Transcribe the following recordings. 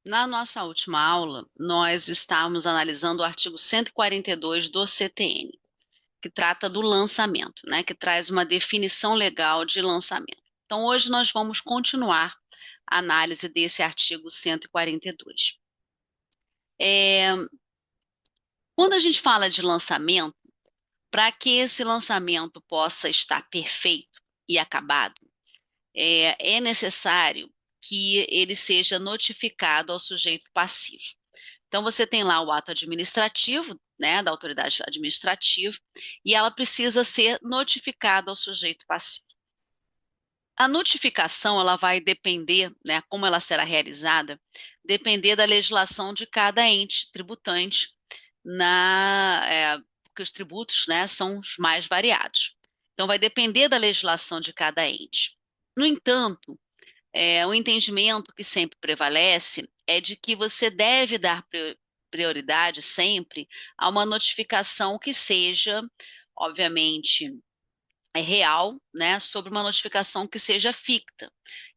Na nossa última aula, nós estávamos analisando o artigo 142 do CTN, que trata do lançamento, né, que traz uma definição legal de lançamento. Então, hoje nós vamos continuar a análise desse artigo 142. Quando a gente fala de lançamento, para que esse lançamento possa estar perfeito e acabado, é necessário que ele seja notificado ao sujeito passivo. Então, você tem lá o ato administrativo, né, da autoridade administrativa, e ela precisa ser notificada ao sujeito passivo. A notificação, ela vai depender, né, como ela será realizada, depender da legislação de cada ente tributante, porque os tributos, né, são os mais variados. Então, vai depender da legislação de cada ente. No entanto, o entendimento que sempre prevalece é de que você deve dar prioridade sempre a uma notificação que seja, obviamente, real, né, sobre uma notificação que seja ficta.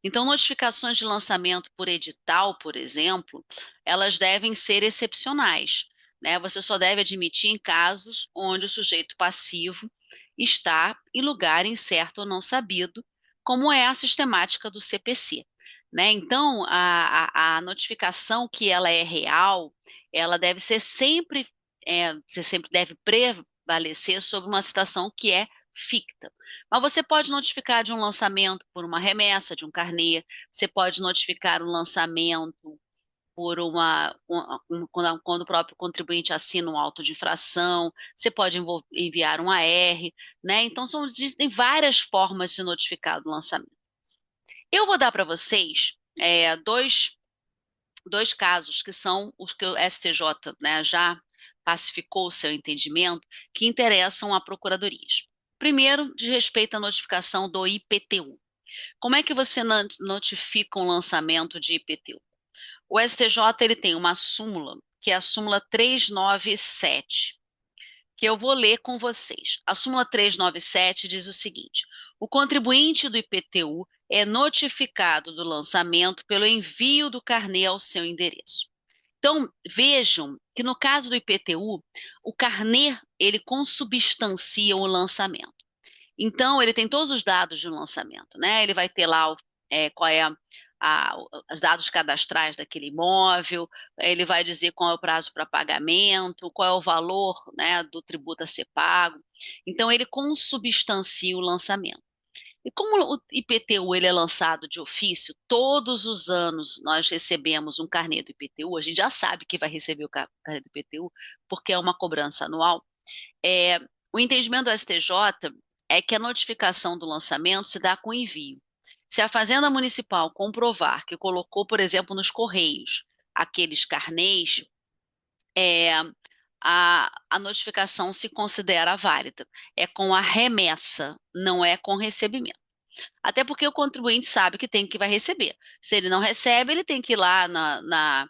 Então, notificações de lançamento por edital, por exemplo, elas devem ser excepcionais, né? Você só deve admitir em casos onde o sujeito passivo está em lugar incerto ou não sabido, como é a sistemática do CPC. Né? Então, a notificação que ela é real, ela deve ser sempre, você sempre deve prevalecer sobre uma situação que é ficta. Mas você pode notificar de um lançamento por uma remessa de um carnê, você pode notificar um lançamento por quando o próprio contribuinte assina um auto de infração, você pode enviar um AR, né? Então, existem várias formas de notificar do lançamento. Eu vou dar para vocês dois casos que são os que o STJ, né, já pacificou o seu entendimento, que interessam a procuradorias. Primeiro, de respeito à notificação do IPTU. Como é que você notifica um lançamento de IPTU? O STJ ele tem uma súmula, que é a súmula 397, que eu vou ler com vocês. A súmula 397 diz o seguinte: o contribuinte do IPTU é notificado do lançamento pelo envio do carnê ao seu endereço. Então, vejam que no caso do IPTU, o carnê, ele consubstancia o lançamento. Então, ele tem todos os dados de um lançamento, né? Ele vai ter lá qual é os dados cadastrais daquele imóvel, ele vai dizer qual é o prazo para pagamento, qual é o valor, né, do tributo a ser pago. Então, ele consubstancia o lançamento. E como o IPTU ele é lançado de ofício, todos os anos nós recebemos um carnê do IPTU, a gente já sabe que vai receber o carnê do IPTU, porque é uma cobrança anual. É, o entendimento do STJ é que a notificação do lançamento se dá com envio. Se a Fazenda Municipal comprovar que colocou, por exemplo, nos Correios aqueles carnês, a notificação se considera válida. É com a remessa, não é com recebimento. Até porque o contribuinte sabe que vai receber. Se ele não recebe, ele tem que ir lá na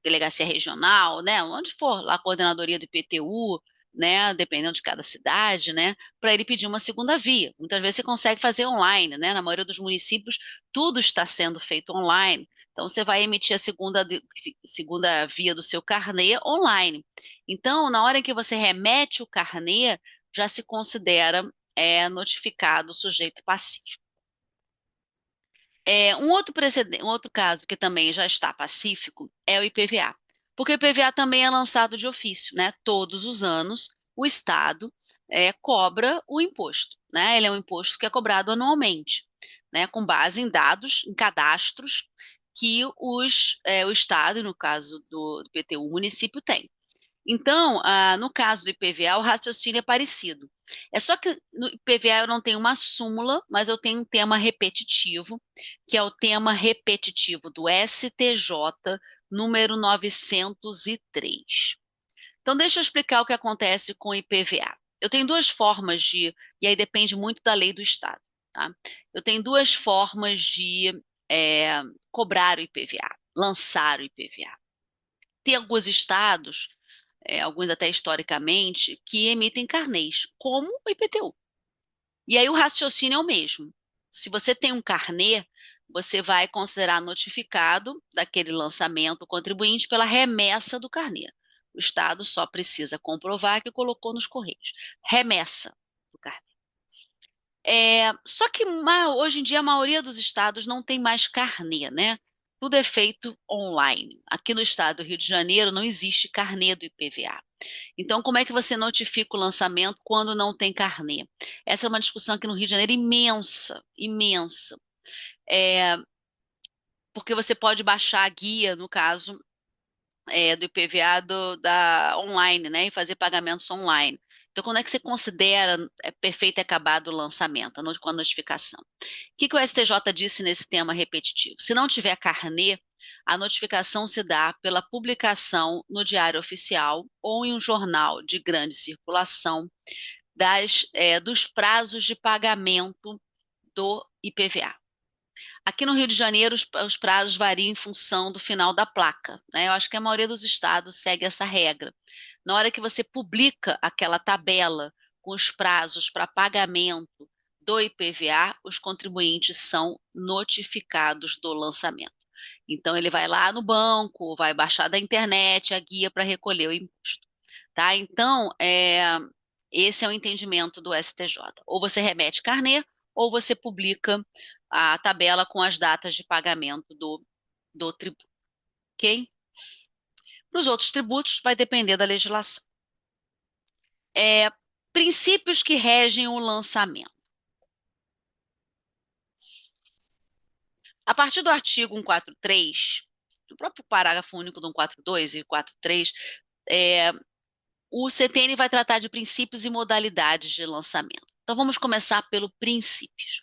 delegacia regional, né, onde for, lá a coordenadoria do IPTU, né, dependendo de cada cidade, né, para ele pedir uma segunda via. Muitas vezes você consegue fazer online, né, na maioria dos municípios tudo está sendo feito online. Então você vai emitir a segunda via do seu carnê online. Então, na hora em que você remete o carnê, já se considera notificado o sujeito passivo. Um outro caso que também já está pacífico é o IPVA, porque o IPVA também é lançado de ofício, né? Todos os anos o Estado cobra o imposto, né? Ele é um imposto que é cobrado anualmente, né? Com base em dados, em cadastros que o Estado, no caso do IPTU, o município tem. Então, no caso do IPVA, o raciocínio é parecido. É só que no IPVA eu não tenho uma súmula, mas eu tenho um tema repetitivo, que é o tema repetitivo do STJ, número 903. Então, deixa eu explicar o que acontece com o IPVA. Eu tenho duas formas e aí depende muito da lei do Estado, tá? Eu tenho duas formas de cobrar o IPVA, lançar o IPVA. Tem alguns estados alguns até historicamente, que emitem carnês, como o IPTU. E aí o raciocínio é o mesmo. Se você tem um carnê, você vai considerar notificado daquele lançamento o contribuinte pela remessa do carnê. O Estado só precisa comprovar que colocou nos Correios. Remessa do carnê. Só que hoje em dia a maioria dos estados não tem mais carnê, né? Tudo é feito online. Aqui no estado do Rio de Janeiro não existe carnê do IPVA. Então, como é que você notifica o lançamento quando não tem carnê? Essa é uma discussão aqui no Rio de Janeiro imensa, imensa. Porque você pode baixar a guia, no caso, do IPVA da online, né? E fazer pagamentos online. Então, quando é que você considera perfeito e acabado o lançamento, com a notificação? O que o STJ disse nesse tema repetitivo? Se não tiver carnê, a notificação se dá pela publicação no Diário Oficial ou em um jornal de grande circulação dos prazos de pagamento do IPVA. Aqui no Rio de Janeiro, os prazos variam em função do final da placa, né? Eu acho que a maioria dos estados segue essa regra. Na hora que você publica aquela tabela com os prazos para pagamento do IPVA, os contribuintes são notificados do lançamento. Então, ele vai lá no banco, vai baixar da internet a guia para recolher o imposto. Tá? Então, esse é o entendimento do STJ. Ou você remete carnê, ou você publica a tabela com as datas de pagamento do tributo. Ok? Para os outros tributos, vai depender da legislação. Princípios que regem o lançamento. A partir do artigo 143, do próprio parágrafo único do 142 e 143, o CTN vai tratar de princípios e modalidades de lançamento. Então, vamos começar pelo princípios.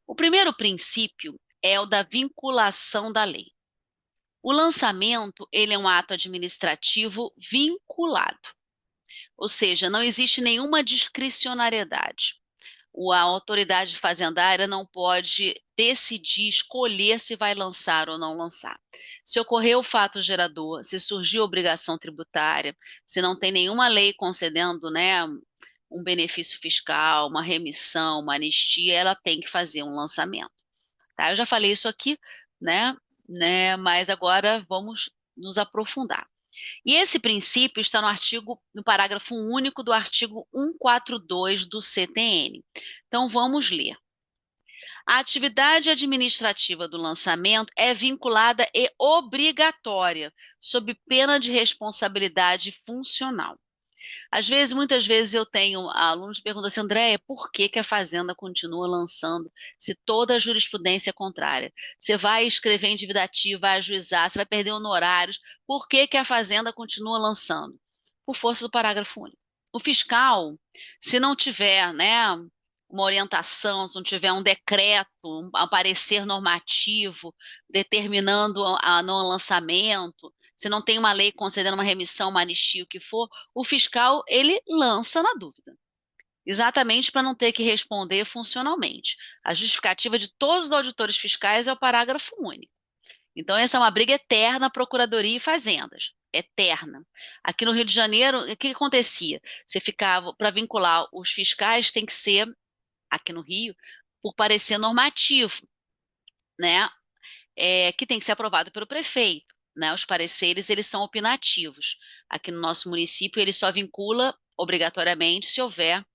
O primeiro princípio é o da vinculação da lei. O lançamento, ele é um ato administrativo vinculado, ou seja, não existe nenhuma discricionariedade. A autoridade fazendária não pode decidir, escolher se vai lançar ou não lançar. Se ocorreu o fato gerador, se surgiu obrigação tributária, se não tem nenhuma lei concedendo, né, um benefício fiscal, uma remissão, uma anistia, ela tem que fazer um lançamento. Tá? Eu já falei isso aqui, né? Mas agora vamos nos aprofundar. E esse princípio está no parágrafo único do artigo 142 do CTN. Então vamos ler. A atividade administrativa do lançamento é vinculada e obrigatória, sob pena de responsabilidade funcional. Muitas vezes eu tenho alunos que perguntam assim, Andréia, por que a Fazenda continua lançando se toda a jurisprudência é contrária? Você vai escrever em dividativo, vai ajuizar, você vai perder honorários, por que a Fazenda continua lançando? Por força do parágrafo único. O fiscal, se não tiver, né, uma orientação, se não tiver um decreto, um parecer normativo determinando não lançamento, se não tem uma lei concedendo uma remissão, uma anistia, o que for, o fiscal, ele lança na dúvida. Exatamente para não ter que responder funcionalmente. A justificativa de todos os auditores fiscais é o parágrafo único. Então, essa é uma briga eterna, Procuradoria e Fazendas. Eterna. Aqui no Rio de Janeiro, o que acontecia? Você ficava, para vincular os fiscais, tem que ser, aqui no Rio, por parecer normativo, né? Que tem que ser aprovado pelo prefeito. Né, os pareceres, eles são opinativos. Aqui no nosso município, ele só vincula obrigatoriamente se houver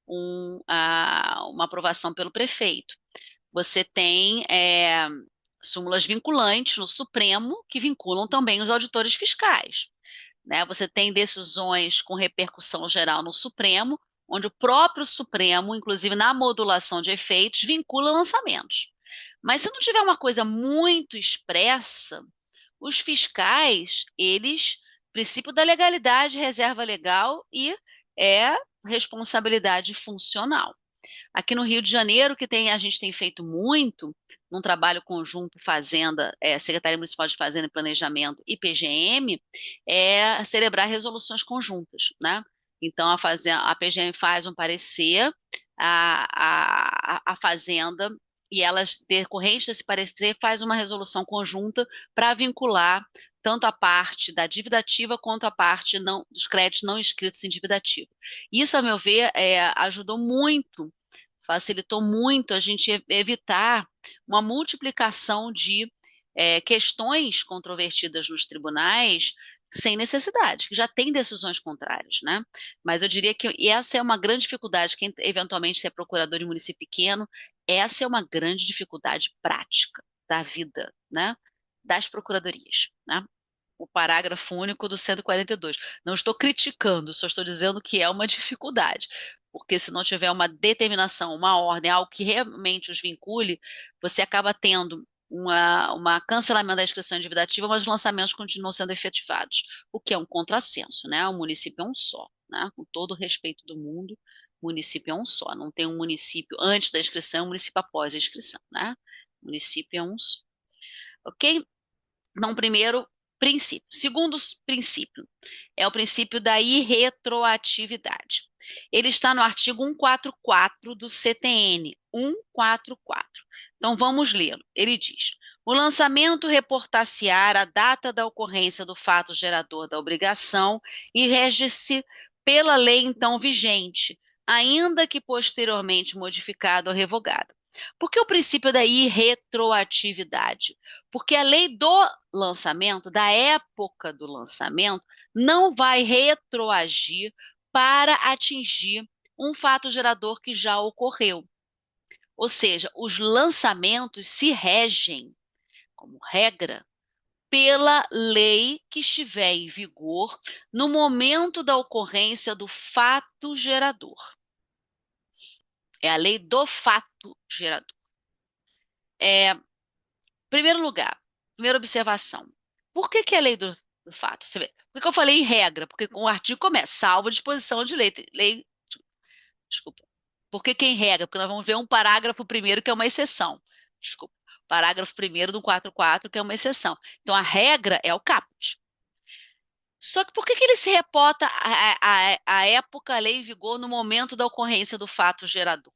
uma aprovação pelo prefeito. Você tem súmulas vinculantes no Supremo que vinculam também os auditores fiscais. Né? Você tem decisões com repercussão geral no Supremo, onde o próprio Supremo, inclusive na modulação de efeitos, vincula lançamentos. Mas se não tiver uma coisa muito expressa, os fiscais, eles, princípio da legalidade, reserva legal e responsabilidade funcional. Aqui no Rio de Janeiro, a gente tem feito muito, num trabalho conjunto Fazenda, Secretaria Municipal de Fazenda e Planejamento e PGM, é celebrar resoluções conjuntas, né? Então, a PGM faz um parecer, a Fazenda, e elas, decorrente desse parecer, faz uma resolução conjunta para vincular tanto a parte da dívida ativa quanto a parte dos créditos não inscritos em dívida ativa. Isso, a meu ver, ajudou muito facilitou muito a gente evitar uma multiplicação de questões controvertidas nos tribunais sem necessidade, que já tem decisões contrárias, né? Mas eu diria que essa é uma grande dificuldade, quem eventualmente se é procurador em município pequeno, essa é uma grande dificuldade prática da vida, né? Das procuradorias, né? O parágrafo único do 142. Não estou criticando, só estou dizendo que é uma dificuldade, porque se não tiver uma determinação, uma ordem, algo que realmente os vincule, você acaba tendo uma cancelamento da inscrição endividativa, mas os lançamentos continuam sendo efetivados, o que é um contrassenso, né? O município é um só, né? Com todo o respeito do mundo, o município é um só, não tem um município antes da inscrição e um município após a inscrição, né? O município é um só. Ok? Então, primeiro princípio. Segundo princípio é o princípio da irretroatividade. Ele está no artigo 144 do CTN, 144. Então, vamos lê-lo. Ele diz: o lançamento reportar-se-á a data da ocorrência do fato gerador da obrigação e rege-se pela lei então vigente, ainda que posteriormente modificado ou revogado. Por que o princípio da irretroatividade? Porque a lei do lançamento, da época do lançamento, não vai retroagir para atingir um fato gerador que já ocorreu. Ou seja, os lançamentos se regem, como regra, pela lei que estiver em vigor no momento da ocorrência do fato gerador. É a lei do fato gerador. Primeiro lugar, primeira observação. Por que é a lei do fato? Você vê, por que eu falei em regra? Porque o artigo começa, salvo disposição de lei. Desculpa. Por que em regra? Porque nós vamos ver um parágrafo primeiro que é uma exceção. Desculpa. Parágrafo primeiro do 44, que é uma exceção. Então, a regra é o caput. Só que por que ele se reporta à época, a lei em vigor, no momento da ocorrência do fato gerador?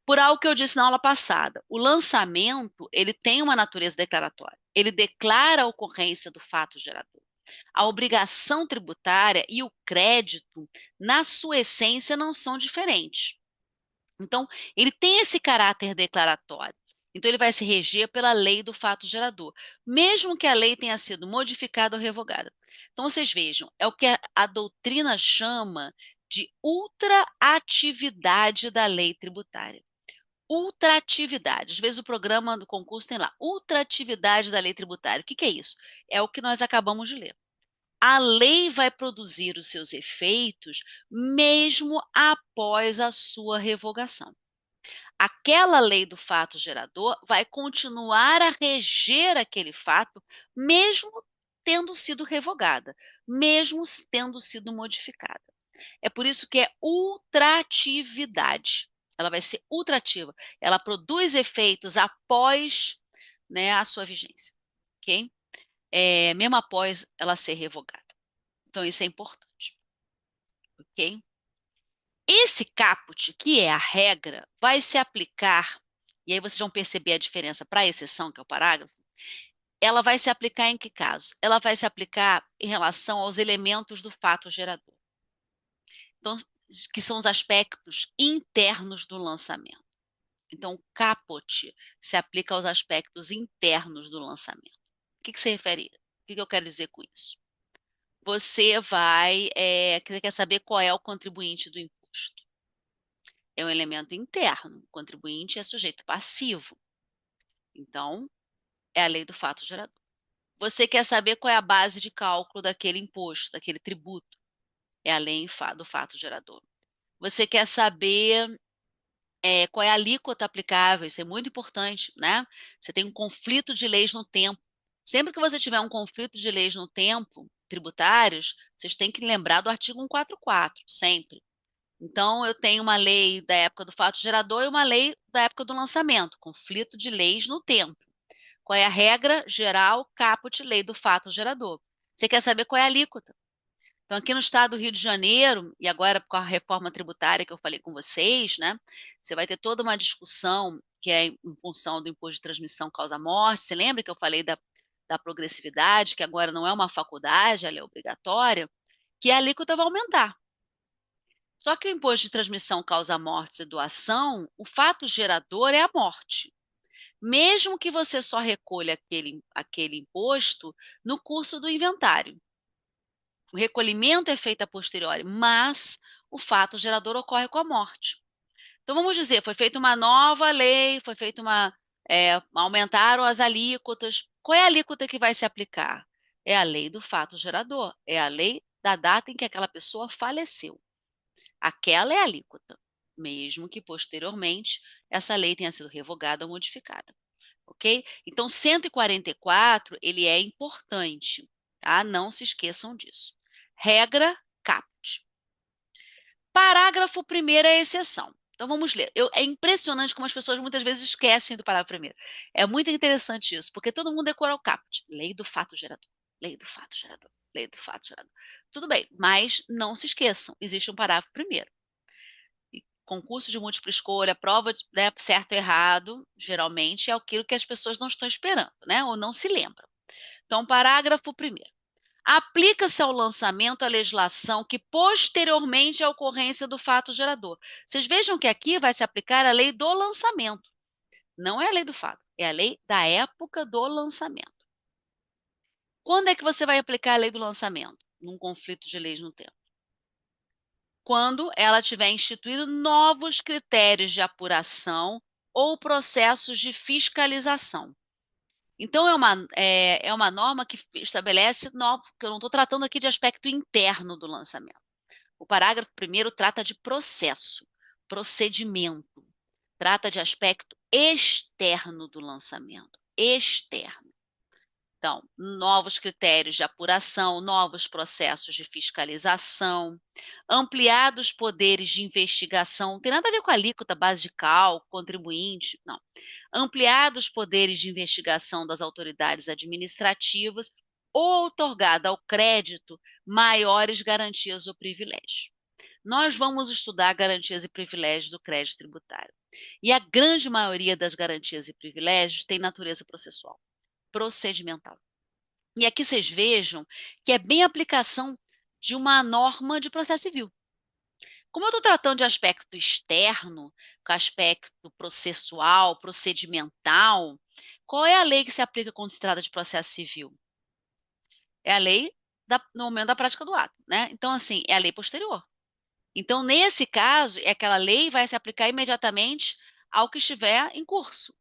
Por algo que eu disse na aula passada, o lançamento, ele tem uma natureza declaratória. Ele declara a ocorrência do fato gerador. A obrigação tributária e o crédito, na sua essência, não são diferentes. Então, ele tem esse caráter declaratório. Então, ele vai se reger pela lei do fato gerador, mesmo que a lei tenha sido modificada ou revogada. Então, vocês vejam, é o que a doutrina chama de ultraatividade da lei tributária. Ultraatividade. Às vezes o programa do concurso tem lá, ultraatividade da lei tributária. O que é isso? É o que nós acabamos de ler. A lei vai produzir os seus efeitos mesmo após a sua revogação. Aquela lei do fato gerador vai continuar a reger aquele fato, mesmo tendo sido revogada, mesmo tendo sido modificada. É por isso que é ultratividade. Ela vai ser ultrativa. Ela produz efeitos após, né, a sua vigência, ok? Mesmo após ela ser revogada. Então, isso é importante, ok? Esse caput, que é a regra, vai se aplicar, e aí vocês vão perceber a diferença para a exceção, que é o parágrafo, ela vai se aplicar em que caso? Ela vai se aplicar em relação aos elementos do fato gerador. Então, que são os aspectos internos do lançamento. Então, o caput se aplica aos aspectos internos do lançamento. O que se refere? O que eu quero dizer com isso? Você quer saber qual é o contribuinte do imposto. É um elemento interno. O contribuinte é sujeito passivo. Então, é a lei do fato gerador. Você quer saber qual é a base de cálculo daquele imposto, daquele tributo. É a lei do fato gerador. Você quer saber qual é a alíquota aplicável, isso é muito importante, né? Você tem um conflito de leis no tempo. Sempre que você tiver um conflito de leis no tempo, tributários, vocês têm que lembrar do artigo 144, sempre. Então, eu tenho uma lei da época do fato gerador e uma lei da época do lançamento, conflito de leis no tempo. Qual é a regra geral, caput, lei do fato gerador? Você quer saber qual é a alíquota? Então, aqui no estado do Rio de Janeiro, e agora com a reforma tributária que eu falei com vocês, né? Você vai ter toda uma discussão que é em função do imposto de transmissão causa-morte. Você lembra que eu falei da progressividade, que agora não é uma faculdade, ela é obrigatória, que a alíquota vai aumentar. Só que o imposto de transmissão, causa mortes e doação, o fato gerador é a morte. Mesmo que você só recolha aquele imposto no curso do inventário. O recolhimento é feito a posteriori, mas o fato gerador ocorre com a morte. Então, vamos dizer, foi feita uma nova lei, foi feita aumentaram as alíquotas. Qual é a alíquota que vai se aplicar? É a lei do fato gerador, é a lei da data em que aquela pessoa faleceu. Aquela é a alíquota, mesmo que posteriormente essa lei tenha sido revogada ou modificada. Ok? Então, 144, ele é importante, tá? Não se esqueçam disso. Regra caput. Parágrafo 1º é a exceção. Então, vamos ler. É impressionante como as pessoas muitas vezes esquecem do parágrafo 1º. É muito interessante isso, porque todo mundo decora o caput. Lei do fato gerador, lei do fato gerador, lei do fato gerador. Tudo bem, mas não se esqueçam, existe um parágrafo 1º. Concurso de múltipla escolha, prova de, né, certo e errado, geralmente é aquilo que as pessoas não estão esperando, né? Ou não se lembram. Então, parágrafo 1º. Aplica-se ao lançamento a legislação que posteriormente à ocorrência do fato gerador. Vocês vejam que aqui vai se aplicar a lei do lançamento. Não é a lei do fato, é a lei da época do lançamento. Quando é que você vai aplicar a lei do lançamento? Num conflito de leis no tempo. Quando ela tiver instituído novos critérios de apuração ou processos de fiscalização. Então, é uma norma que estabelece, que eu não estou tratando aqui de aspecto interno do lançamento. O parágrafo 1º trata de processo, procedimento, trata de aspecto externo do lançamento, externo. Então, novos critérios de apuração, novos processos de fiscalização, ampliados poderes de investigação, não tem nada a ver com a alíquota, base de cálculo, contribuinte, não. Ampliados poderes de investigação das autoridades administrativas ou outorgada ao crédito maiores garantias ou privilégios. Nós vamos estudar garantias e privilégios do crédito tributário. E a grande maioria das garantias e privilégios tem natureza processual, procedimental. E aqui vocês vejam que é bem a aplicação de uma norma de processo civil. Como eu estou tratando de aspecto externo, com aspecto processual, procedimental, qual é a lei que se aplica quando se trata de processo civil? É a lei no momento da prática do ato, né? Então, assim, é a lei posterior. Então, nesse caso, aquela lei vai se aplicar imediatamente ao que estiver em curso.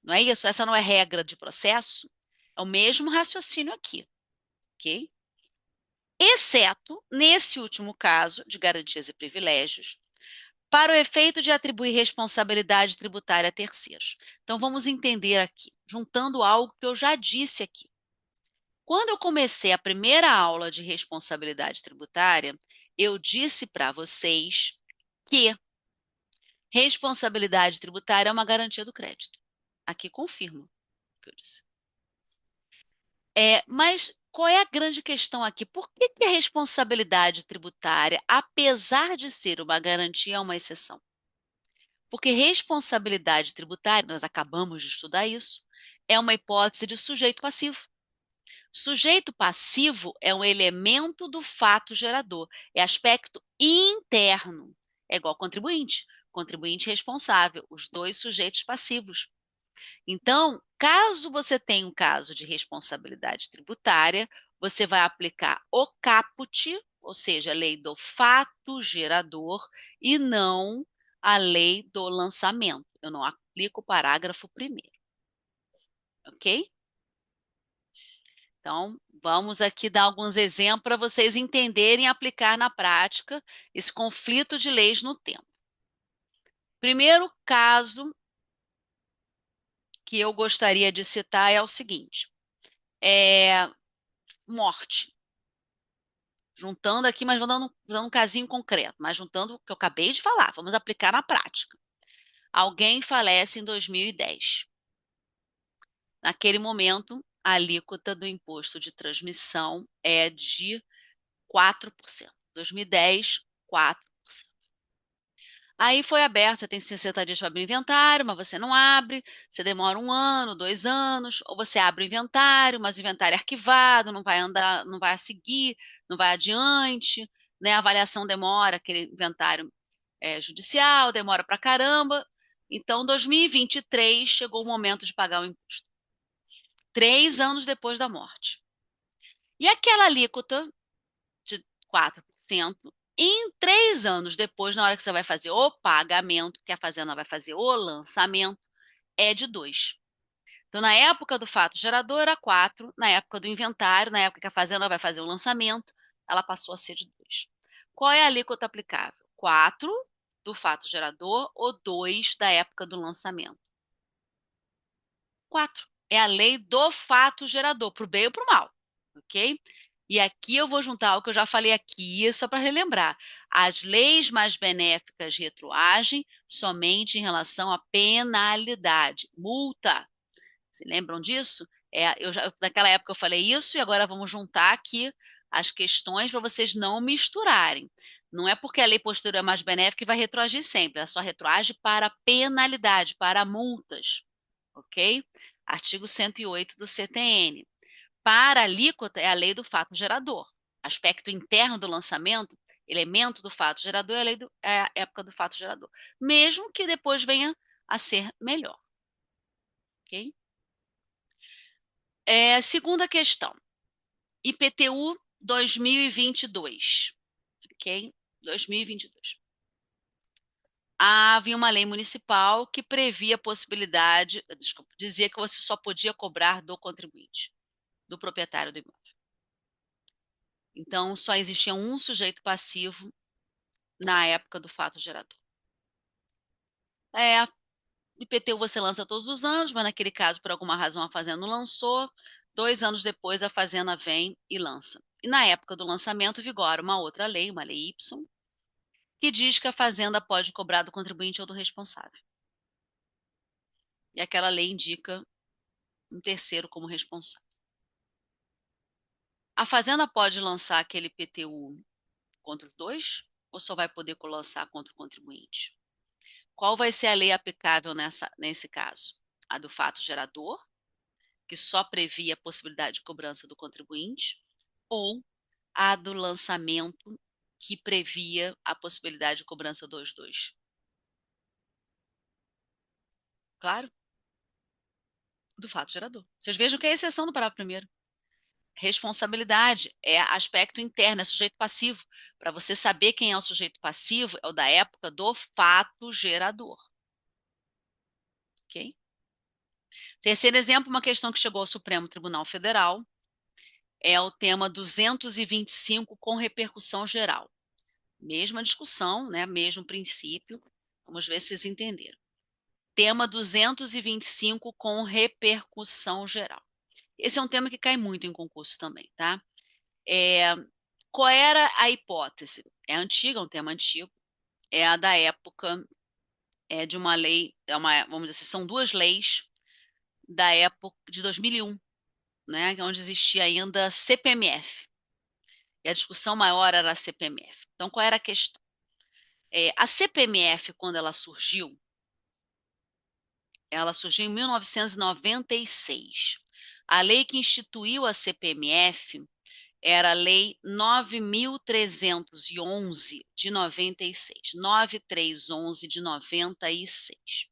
Não é isso? Essa não é regra de processo? É o mesmo raciocínio aqui, ok? Exceto nesse último caso de garantias e privilégios, para o efeito de atribuir responsabilidade tributária a terceiros. Então, vamos entender aqui, juntando algo que eu já disse aqui. Quando eu comecei a primeira aula de responsabilidade tributária, eu disse para vocês que responsabilidade tributária é uma garantia do crédito. Aqui confirmo o que eu disse. Mas qual é a grande questão aqui? Por que a responsabilidade tributária, apesar de ser uma garantia, é uma exceção? Porque responsabilidade tributária, nós acabamos de estudar isso, é uma hipótese de sujeito passivo. Sujeito passivo é um elemento do fato gerador, é aspecto interno, é igual contribuinte, contribuinte responsável, os dois sujeitos passivos. Então, caso você tenha um caso de responsabilidade tributária, você vai aplicar o caput, ou seja, a lei do fato gerador, e não a lei do lançamento. Eu não aplico o parágrafo 1º. Ok? Então, vamos aqui dar alguns exemplos para vocês entenderem e aplicar na prática esse conflito de leis no tempo. Primeiro caso que eu gostaria de citar é o seguinte: morte. Juntando aqui, mas vou dando um casinho concreto, mas juntando o que eu acabei de falar, vamos aplicar na prática. Alguém falece em 2010. Naquele momento, a alíquota do imposto de transmissão é de 4%. 2010, 4%. Aí foi aberto, você tem 60 dias para abrir inventário, mas você não abre, você demora 1 ano, 2 anos, ou você abre o inventário, mas o inventário é arquivado, não vai andar, não vai seguir, não vai adiante, né? A avaliação demora, aquele inventário judicial, demora pra caramba. Então, 2023 chegou o momento de pagar o imposto. 3 anos depois da morte. E aquela alíquota de 4%, em 3 anos depois, na hora que você vai fazer o pagamento, que a fazenda vai fazer o lançamento, é de 2%. Então, na época do fato gerador era 4%, na época do inventário, na época que a fazenda vai fazer o lançamento, ela passou a ser de 2%. Qual é a alíquota aplicável? 4% do fato gerador ou 2% da época do lançamento? 4%. É a lei do fato gerador, para o bem ou para o mal, ok? E aqui eu vou juntar o que eu já falei aqui, só para relembrar. As leis mais benéficas retroagem somente em relação à penalidade, multa. Se lembram disso? Naquela época eu falei isso e agora vamos juntar aqui as questões para vocês não misturarem. Não é porque a lei posterior é mais benéfica que vai retroagir sempre, ela só retroage para penalidade, para multas, ok? Artigo 108 do CTN. Para a alíquota é a lei do fato gerador. Aspecto interno do lançamento, elemento do fato gerador é a época do fato gerador. Mesmo que depois venha a ser melhor, ok? Segunda questão, IPTU 2022, ok? 2022. Havia uma lei municipal que previa a possibilidade, desculpa, dizia que você só podia cobrar do contribuinte, do proprietário do imóvel. Então, só existia um sujeito passivo na época do fato gerador. IPTU você lança todos os anos, mas naquele caso, por alguma razão, a fazenda não lançou. 2 anos depois, a fazenda vem e lança. E na época do lançamento, vigora uma outra lei, uma lei Y, que diz que a fazenda pode cobrar do contribuinte ou do responsável. E aquela lei indica um terceiro como responsável. A fazenda pode lançar aquele IPTU contra os dois ou só vai poder lançar contra o contribuinte? Qual vai ser a lei aplicável nesse caso? A do fato gerador, que só previa a possibilidade de cobrança do contribuinte, ou a do lançamento, que previa a possibilidade de cobrança dos dois? Claro? Do fato gerador. Vocês vejam que é a exceção do parágrafo primeiro. Responsabilidade é aspecto interno, é sujeito passivo. Para você saber quem é o sujeito passivo, é o da época do fato gerador. Ok? Terceiro exemplo, uma questão que chegou ao Supremo Tribunal Federal, é o tema 225 com repercussão geral. Mesma discussão, né? Mesmo princípio. Vamos ver se vocês entenderam. Tema 225 com repercussão geral. Esse é um tema que cai muito em concurso também, tá? Qual era a hipótese? É antiga, é um tema antigo. É a da época de uma lei, vamos dizer assim, são 2 leis da época de 2001, né? Onde existia ainda CPMF. E a discussão maior era a CPMF. Então, qual era a questão? A CPMF, quando ela surgiu em 1996. A lei que instituiu a CPMF era a Lei 9.311 de 96. 9311 de 96.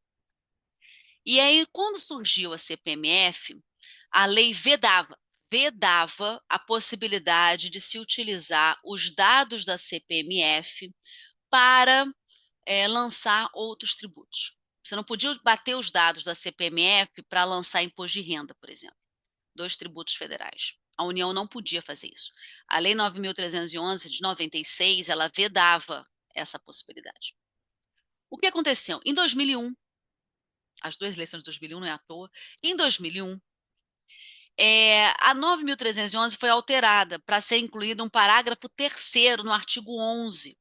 E aí, quando surgiu a CPMF, a lei vedava a possibilidade de se utilizar os dados da CPMF para lançar outros tributos. Você não podia bater os dados da CPMF para lançar imposto de renda, por exemplo, 2 tributos federais. A União não podia fazer isso. A Lei 9.311 de 96, ela vedava essa possibilidade. O que aconteceu? Em 2001, as 2 leis são de 2001, não é à toa. Em 2001, a 9.311 foi alterada para ser incluído um parágrafo 3º no artigo 11.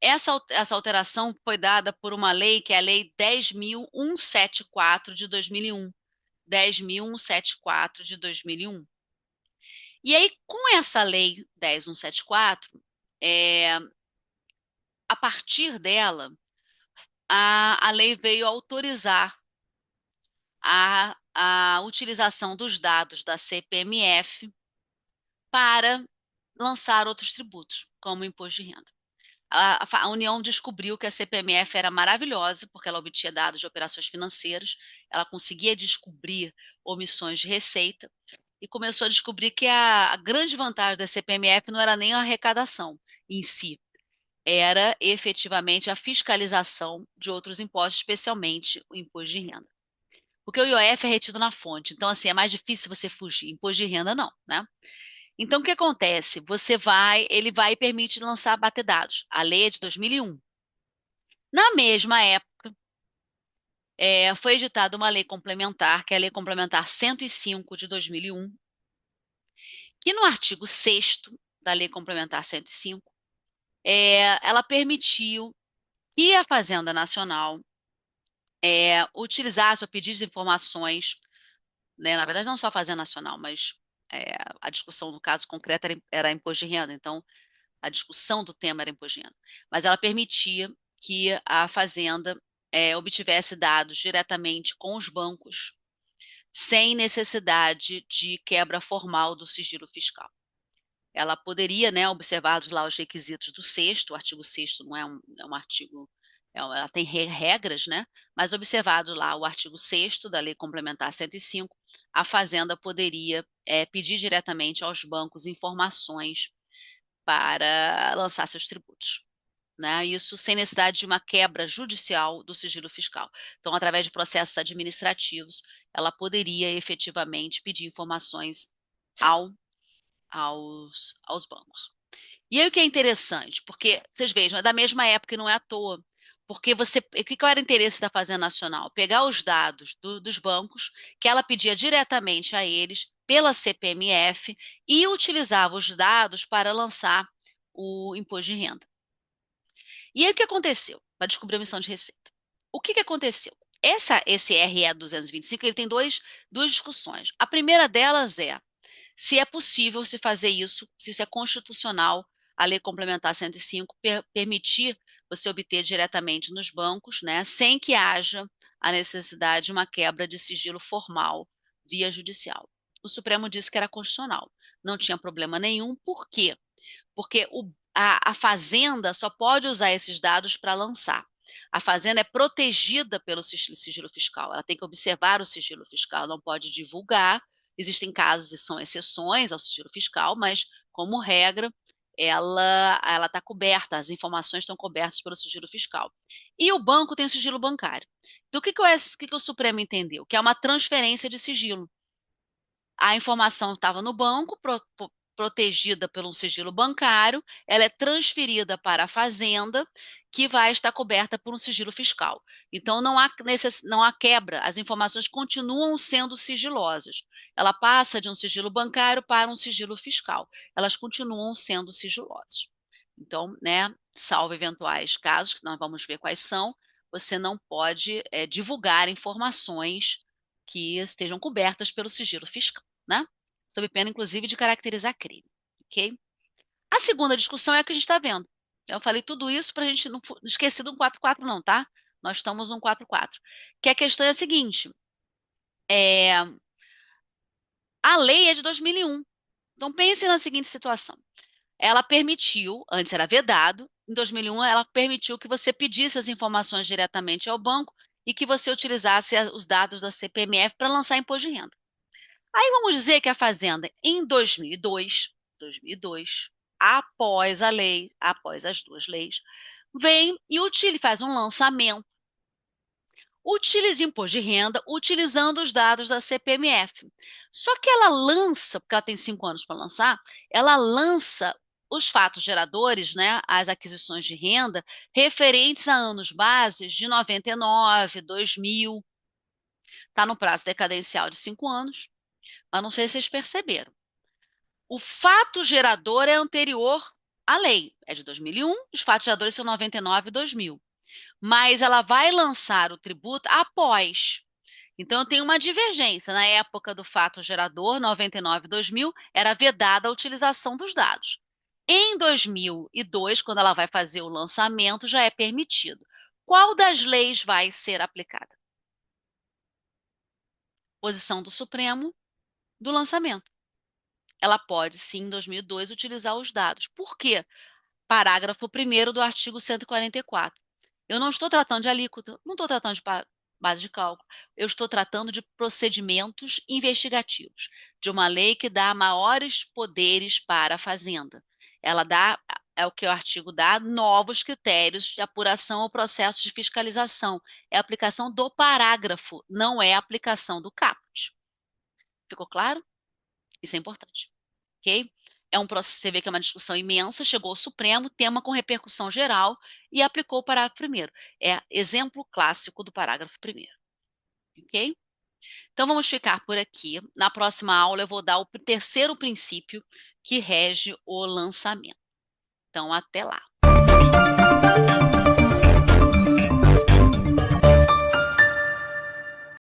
Essa alteração foi dada por uma lei que é a Lei 10.174 de 2001. 10.174 de 2001. E aí, com essa Lei 10.174, a partir dela, a lei veio autorizar a utilização dos dados da CPMF para lançar outros tributos, como o imposto de renda. A União descobriu que a CPMF era maravilhosa, porque ela obtinha dados de operações financeiras, ela conseguia descobrir omissões de receita, e começou a descobrir que a grande vantagem da CPMF não era nem a arrecadação em si, era efetivamente a fiscalização de outros impostos, especialmente o imposto de renda. Porque o IOF é retido na fonte, então assim, é mais difícil você fugir. Imposto de renda não, né? Então o que acontece? Ele vai e permite lançar bater dados. A lei é de 2001. Na mesma época, foi editada uma lei complementar, que é a Lei Complementar 105 de 2001, que no artigo 6º da Lei Complementar 105, ela permitiu que a Fazenda Nacional utilizasse ou pedisse informações, né, na verdade não só a Fazenda Nacional, mas a discussão no caso concreto era imposto de renda, então a discussão do tema era imposto de renda, mas ela permitia que a Fazenda obtivesse dados diretamente com os bancos, sem necessidade de quebra formal do sigilo fiscal. Ela poderia, né, observar lá os requisitos do 6º, o artigo 6º não é um artigo, ela tem regras, né, mas observado lá o artigo 6º da Lei Complementar 105, a Fazenda poderia pedir diretamente aos bancos informações para lançar seus tributos. Né? Isso sem necessidade de uma quebra judicial do sigilo fiscal. Então, através de processos administrativos, ela poderia efetivamente pedir informações aos bancos. E aí o que é interessante, porque vocês vejam, é da mesma época e não é à toa. Porque qual era o interesse da Fazenda Nacional? Pegar os dados dos bancos, que ela pedia diretamente a eles, pela CPMF, e utilizava os dados para lançar o imposto de renda. E aí o que aconteceu? Para descobrir a omissão de receita. O que aconteceu? Esse RE 225, ele tem duas discussões. A primeira delas é se é possível se fazer isso, se isso é constitucional, a Lei Complementar 105 permitir você obter diretamente nos bancos, né, sem que haja a necessidade de uma quebra de sigilo formal via judicial. O Supremo disse que era constitucional, não tinha problema nenhum. Por quê? Porque a Fazenda só pode usar esses dados para lançar. A Fazenda é protegida pelo sigilo fiscal, ela tem que observar o sigilo fiscal, ela não pode divulgar. Existem casos e são exceções ao sigilo fiscal, mas, como regra, ela está coberta, as informações estão cobertas pelo sigilo fiscal. E o banco tem o sigilo bancário. Então, o que o Supremo entendeu? Que é uma transferência de sigilo. A informação estava no banco, protegida pelo sigilo bancário, ela é transferida para a Fazenda, que vai estar coberta por um sigilo fiscal. Então, não há quebra, as informações continuam sendo sigilosas. Ela passa de um sigilo bancário para um sigilo fiscal. Elas continuam sendo sigilosas. Então, né, salvo eventuais casos, que nós vamos ver quais são, você não pode divulgar informações que estejam cobertas pelo sigilo fiscal, né? Sob pena, inclusive, de caracterizar crime, ok? A segunda discussão é a que a gente está vendo. Eu falei tudo isso para a gente não esquecer do 144 não, tá? Nós estamos no 144. Que a questão é a seguinte, a lei é de 2001. Então, pense na seguinte situação. Ela permitiu, antes era vedado, em 2001 ela permitiu que você pedisse as informações diretamente ao banco e que você utilizasse os dados da CPMF para lançar imposto de renda. Aí vamos dizer que a Fazenda, em 2002, após a lei, após as duas leis, vem e faz um lançamento, utiliza imposto de renda, utilizando os dados da CPMF. Só que ela lança, porque ela tem 5 anos para lançar, ela lança os fatos geradores, né, as aquisições de renda, referentes a anos bases de 99, 2000. Está no prazo decadencial de 5 anos, mas não sei se vocês perceberam. O fato gerador é anterior à lei, é de 2001, os fatos geradores são 99 e 2000. Mas ela vai lançar o tributo após. Então, eu tenho uma divergência. Na época do fato gerador, 99 e 2000, era vedada a utilização dos dados. Em 2002, quando ela vai fazer o lançamento, já é permitido. Qual das leis vai ser aplicada? Posição do Supremo do lançamento. ela pode, sim, em 2002, utilizar os dados. Por quê? Parágrafo 1º do artigo 144. Eu não estou tratando de alíquota, não estou tratando de base de cálculo, eu estou tratando de procedimentos investigativos, de uma lei que dá maiores poderes para a Fazenda. Ela dá, é o que o artigo dá, novos critérios de apuração ao processo de fiscalização. É a aplicação do parágrafo, não é a aplicação do caput. Ficou claro? Isso é importante, ok? Você vê que é uma discussão imensa, chegou ao Supremo, tema com repercussão geral e aplicou o parágrafo 1º. É exemplo clássico do parágrafo 1º, ok? Então vamos ficar por aqui. Na próxima aula eu vou dar o terceiro princípio que rege o lançamento. Então até lá.